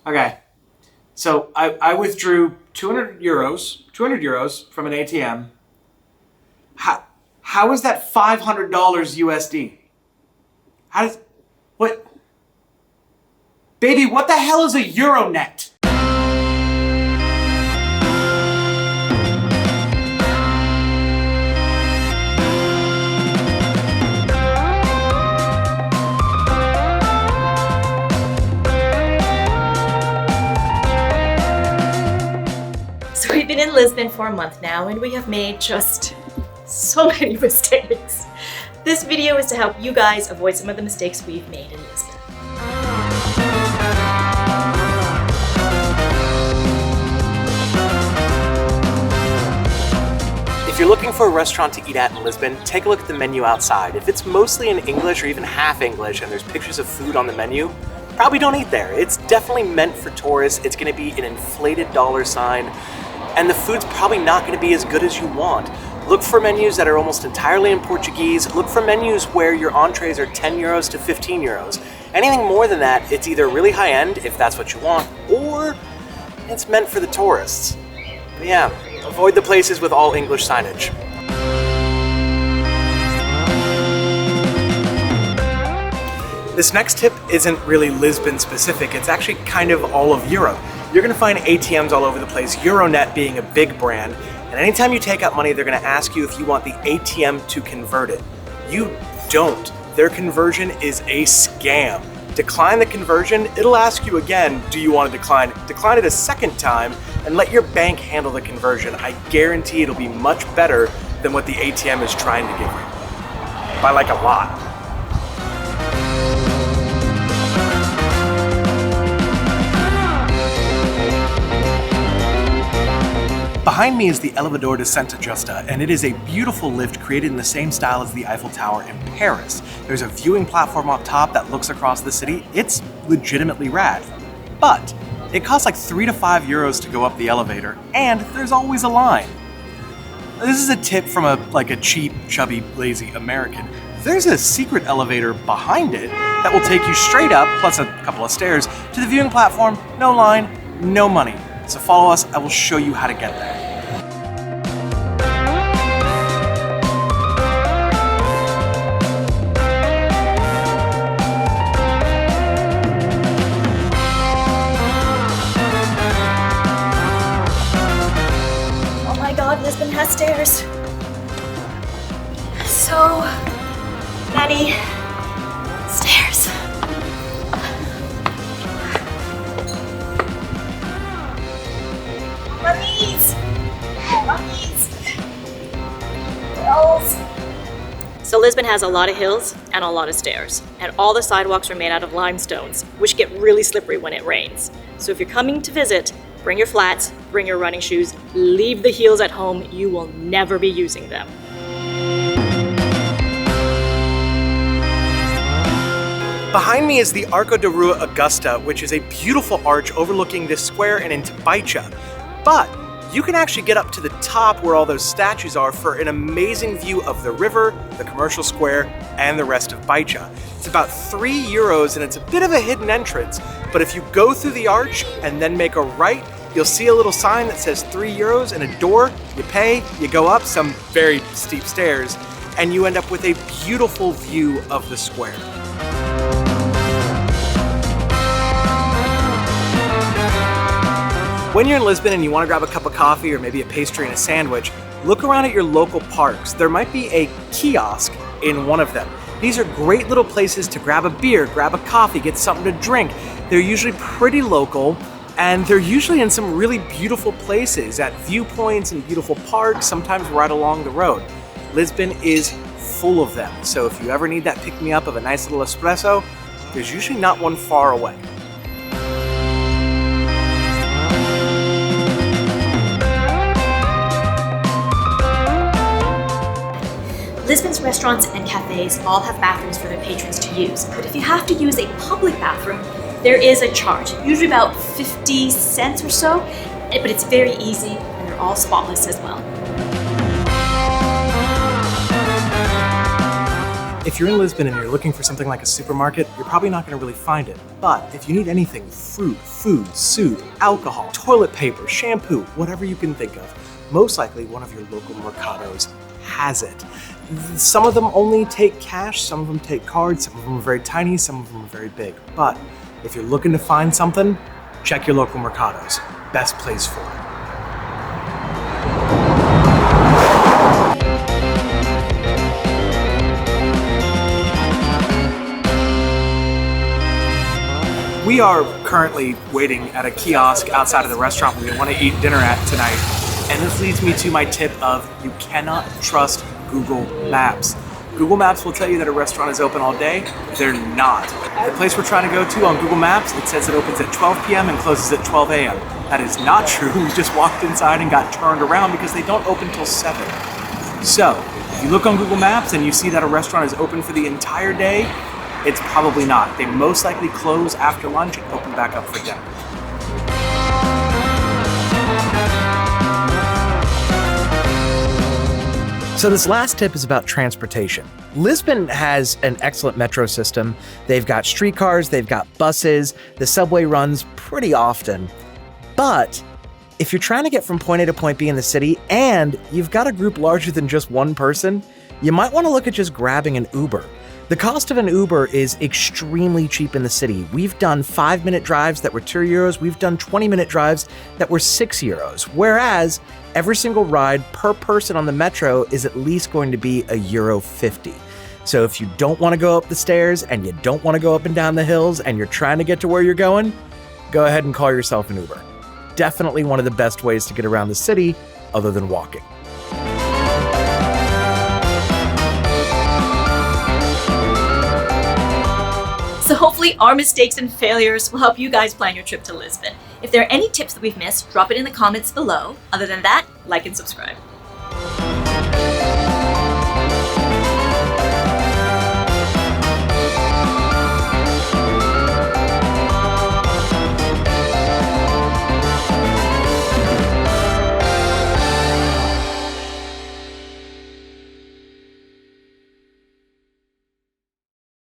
Okay. So I withdrew 200 euros from an ATM. How is that $500 USD? What? Baby, what the hell is a Euronet? So we've been in Lisbon for a month now and we have made just so many mistakes. This video is to help you guys avoid some of the mistakes we've made in Lisbon. If you're looking for a restaurant to eat at in Lisbon, take a look at the menu outside. If it's mostly in English or even half English and there's pictures of food on the menu, probably don't eat there. It's definitely meant for tourists. It's gonna be an inflated dollar sign, and the food's probably not gonna be as good as you want. Look for menus that are almost entirely in Portuguese. Look for menus where your entrees are 10 euros to 15 euros. Anything more than that, it's either really high end, if that's what you want, or it's meant for the tourists. But yeah, avoid the places with all English signage. This next tip isn't really Lisbon specific, it's actually kind of all of Europe. You're gonna find ATMs all over the place, Euronet being a big brand, and anytime you take out money, they're gonna ask you if you want the ATM to convert it. You don't. Their conversion is a scam. Decline the conversion, it'll ask you again, do you want to decline? Decline it a second time and let your bank handle the conversion. I guarantee it'll be much better than what the ATM is trying to give you. By like a lot. Behind me is the Elevador de Santa Justa, and it is a beautiful lift created in the same style as the Eiffel Tower in Paris. There's a viewing platform up top that looks across the city. It's legitimately rad. But it costs like 3 to 5 euros to go up the elevator, and there's always a line. This is a tip from a cheap, chubby, lazy American. There's a secret elevator behind it that will take you straight up, plus a couple of stairs, to the viewing platform. No line, no money. So follow us, I will show you how to get there. Oh my god, Lisbon has stairs. So many stairs. So Lisbon has a lot of hills and a lot of stairs, and all the sidewalks are made out of limestones, which get really slippery when it rains. So if you're coming to visit, bring your flats, bring your running shoes, leave the heels at home, you will never be using them. Behind me is the Arco de Rua Augusta, which is a beautiful arch overlooking this square and into Baixa. But you can actually get up to the top where all those statues are for an amazing view of the river, the commercial square, and the rest of Baixa. It's about 3 euros and it's a bit of a hidden entrance, but if you go through the arch and then make a right, you'll see a little sign that says 3 euros and a door. You pay, you go up some very steep stairs, and you end up with a beautiful view of the square. When you're in Lisbon and you want to grab a cup of coffee or maybe a pastry and a sandwich, look around at your local parks. There might be a kiosk in one of them. These are great little places to grab a beer, grab a coffee, get something to drink. They're usually pretty local, and they're usually in some really beautiful places, at viewpoints and beautiful parks, sometimes right along the road. Lisbon is full of them, so if you ever need that pick-me-up of a nice little espresso, there's usually not one far away. Lisbon's restaurants and cafes all have bathrooms for their patrons to use, but if you have to use a public bathroom, there is a charge, usually about 50 cents or so, but it's very easy and they're all spotless as well. If you're in Lisbon and you're looking for something like a supermarket, you're probably not going to really find it. But if you need anything, fruit, food, soup, alcohol, toilet paper, shampoo, whatever you can think of, most likely one of your local mercados has it. Some of them only take cash, some of them take cards, some of them are very tiny, some of them are very big. But if you're looking to find something, check your local mercados. Best place for it. We are currently waiting at a kiosk outside of the restaurant we want to eat dinner at tonight. And this leads me to my tip of you cannot trust Google Maps. Google Maps will tell you that a restaurant is open all day. They're not. The place we're trying to go to on Google Maps, it says it opens at 12 p.m. and closes at 12 a.m. That is not true. We just walked inside and got turned around because they don't open till 7. So, if you look on Google Maps and you see that a restaurant is open for the entire day, it's probably not. They most likely close after lunch and open back up for dinner. So this last tip is about transportation. Lisbon has an excellent metro system. They've got streetcars, they've got buses, the subway runs pretty often. But if you're trying to get from point A to point B in the city and you've got a group larger than just one person, you might want to look at just grabbing an Uber. The cost of an Uber is extremely cheap in the city. We've done 5-minute drives that were 2 euros. We've done 20-minute drives that were 6 euros. Whereas every single ride per person on the metro is at least going to be €1.50. So if you don't want to go up the stairs and you don't want to go up and down the hills and you're trying to get to where you're going, go ahead and call yourself an Uber. Definitely one of the best ways to get around the city other than walking. So hopefully our mistakes and failures will help you guys plan your trip to Lisbon. If there are any tips that we've missed, drop it in the comments below. Other than that, like and subscribe.